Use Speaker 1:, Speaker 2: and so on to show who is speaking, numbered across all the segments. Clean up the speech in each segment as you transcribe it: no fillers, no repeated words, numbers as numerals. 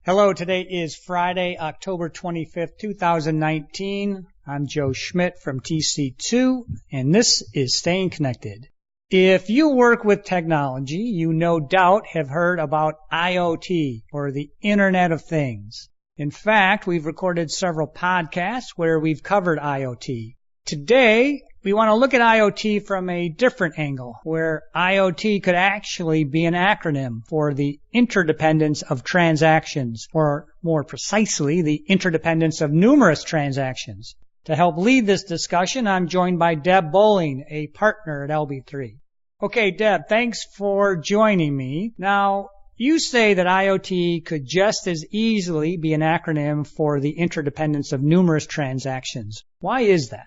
Speaker 1: Hello, today is Friday, October 25th, 2019. I'm Joe Schmidt from TC2, and this is Staying Connected. If you work with technology, you no doubt have heard about IoT, or the Internet of Things. In fact, we've recorded several podcasts where we've covered IoT. Today, we want to look at IoT from a different angle, where IoT could actually be an acronym for the Interdependence of Transactions, or more precisely, the interdependence of numerous transactions. To help lead this discussion, I'm joined by Deb Boehling, a partner at LB3. Okay, Deb, thanks for joining me. Now, you say that IoT could just as easily be an acronym for the interdependence of numerous transactions. Why is that?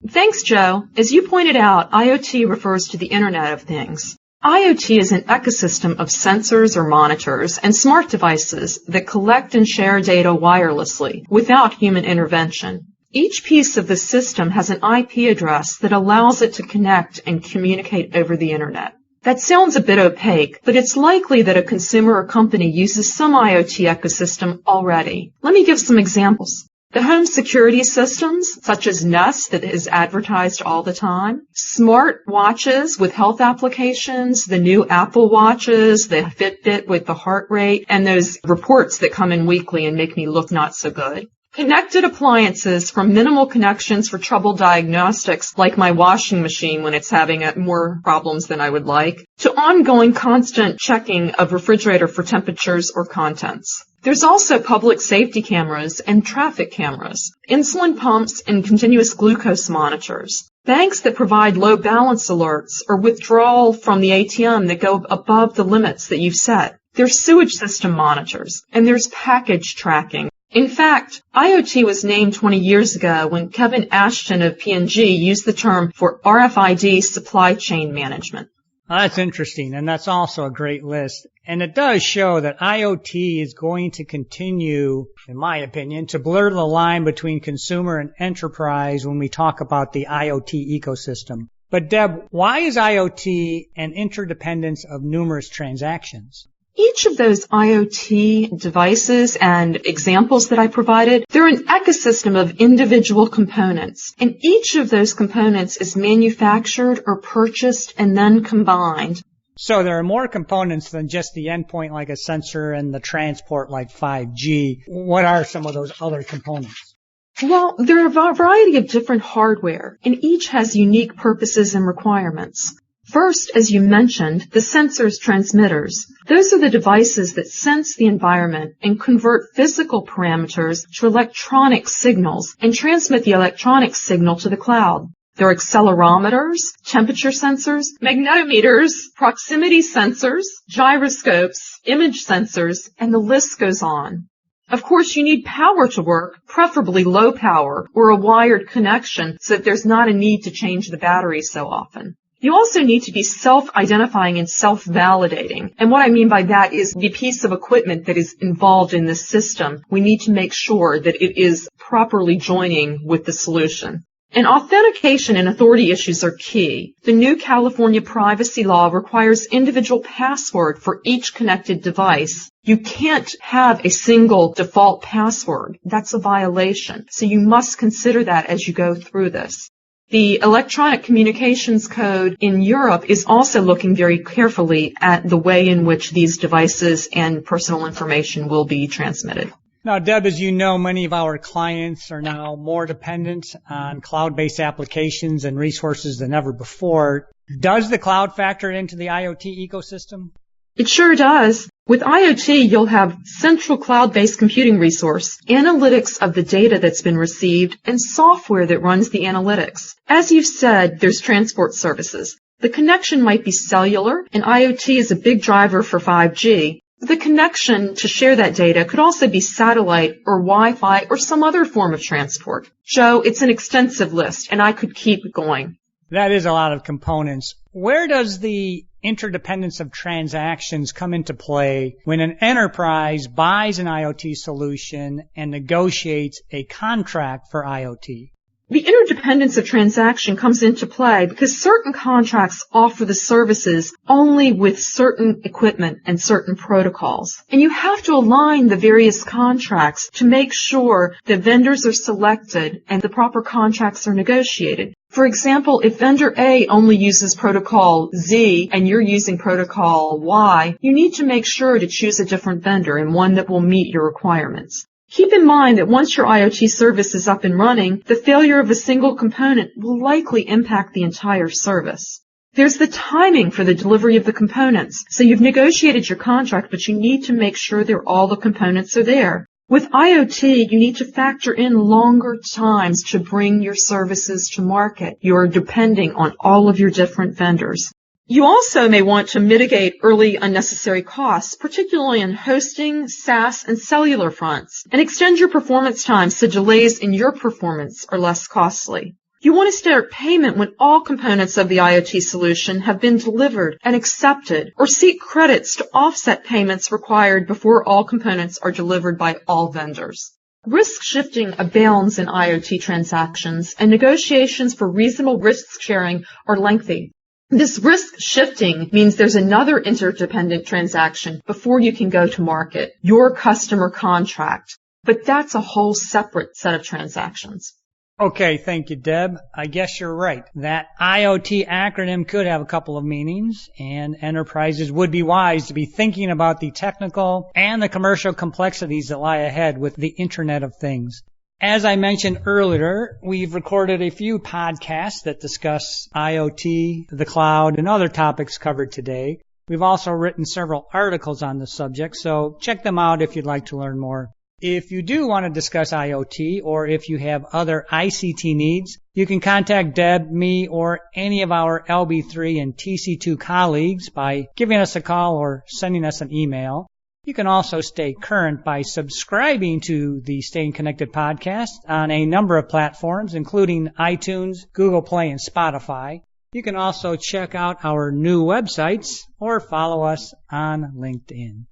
Speaker 2: Thanks, Joe. As you pointed out, IoT refers to the Internet of Things. IoT is an ecosystem of sensors or monitors and smart devices that collect and share data wirelessly without human intervention. Each piece of the system has an IP address that allows it to connect and communicate over the Internet. That sounds a bit opaque, but it's likely that a consumer or company uses some IoT ecosystem already. Let me give some examples. The home security systems, such as Nest that is advertised all the time, smart watches with health applications, the new Apple watches, the Fitbit with the heart rate, and those reports that come in weekly and make me look not so good. Connected appliances, from minimal connections for trouble diagnostics, like my washing machine when it's having more problems than I would like, to ongoing constant checking of refrigerator for temperatures or contents. There's also public safety cameras and traffic cameras, insulin pumps and continuous glucose monitors, banks that provide low balance alerts or withdrawal from the ATM that go above the limits that you've set. There's sewage system monitors, and there's package tracking. In fact, IoT was named 20 years ago when Kevin Ashton of P&G used the term for RFID supply chain management.
Speaker 1: That's interesting, and that's also a great list. And it does show that IoT is going to continue, in my opinion, to blur the line between consumer and enterprise when we talk about the IoT ecosystem. But Deb, why is IoT an interdependence of numerous transactions?
Speaker 2: Each of those IoT devices and examples that I provided, they're an ecosystem of individual components. And each of those components is manufactured or purchased and then combined.
Speaker 1: So there are more components than just the endpoint like a sensor and the transport like 5G. What are some of those other components?
Speaker 2: Well, there are a variety of different hardware, and each has unique purposes and requirements. First, as you mentioned, the sensors transmitters. Those are the devices that sense the environment and convert physical parameters to electronic signals and transmit the electronic signal to the cloud. There are accelerometers, temperature sensors, magnetometers, proximity sensors, gyroscopes, image sensors, and the list goes on. Of course, you need power to work, preferably low power or a wired connection so that there's not a need to change the battery so often. You also need to be self-identifying and self-validating. And what I mean by that is the piece of equipment that is involved in this system. We need to make sure that it is properly joining with the solution. And authentication and authority issues are key. The new California privacy law requires individual password for each connected device. You can't have a single default password. That's a violation. So you must consider that as you go through this. The electronic communications code in Europe is also looking very carefully at the way in which these devices and personal information will be transmitted.
Speaker 1: Now, Deb, as you know, many of our clients are now more dependent on cloud-based applications and resources than ever before. Does the cloud factor into the IoT ecosystem?
Speaker 2: It sure does. With IoT, you'll have central cloud-based computing resource, analytics of the data that's been received, and software that runs the analytics. As you've said, there's transport services. The connection might be cellular, and IoT is a big driver for 5G. The connection to share that data could also be satellite or Wi-Fi or some other form of transport. Joe, it's an extensive list, and I could keep going.
Speaker 1: That is a lot of components. Where does the interdependence of transactions come into play when an enterprise buys an IoT solution and negotiates a contract for IoT?
Speaker 2: The interdependence of transaction comes into play because certain contracts offer the services only with certain equipment and certain protocols. And you have to align the various contracts to make sure the vendors are selected and the proper contracts are negotiated. For example, if vendor A only uses protocol Z and you're using protocol Y, you need to make sure to choose a different vendor and one that will meet your requirements. Keep in mind that once your IoT service is up and running, the failure of a single component will likely impact the entire service. There's the timing for the delivery of the components. So you've negotiated your contract, but you need to make sure that all the components are there. With IoT, you need to factor in longer times to bring your services to market. You're depending on all of your different vendors. You also may want to mitigate early unnecessary costs, particularly in hosting, SaaS, and cellular fronts, and extend your performance times so delays in your performance are less costly. You want to start payment when all components of the IoT solution have been delivered and accepted, or seek credits to offset payments required before all components are delivered by all vendors. Risk shifting abounds in IoT transactions, and negotiations for reasonable risk sharing are lengthy. This risk shifting means there's another interdependent transaction before you can go to market, your customer contract. But that's a whole separate set of transactions.
Speaker 1: Okay, thank you, Deb. I guess you're right. That IoT acronym could have a couple of meanings, and enterprises would be wise to be thinking about the technical and the commercial complexities that lie ahead with the Internet of Things. As I mentioned earlier, we've recorded a few podcasts that discuss IoT, the cloud, and other topics covered today. We've also written several articles on the subject, so check them out if you'd like to learn more. If you do want to discuss IoT, or if you have other ICT needs, you can contact Deb, me, or any of our LB3 and TC2 colleagues by giving us a call or sending us an email. You can also stay current by subscribing to the Staying Connected podcast on a number of platforms, including iTunes, Google Play, and Spotify. You can also check out our new websites or follow us on LinkedIn.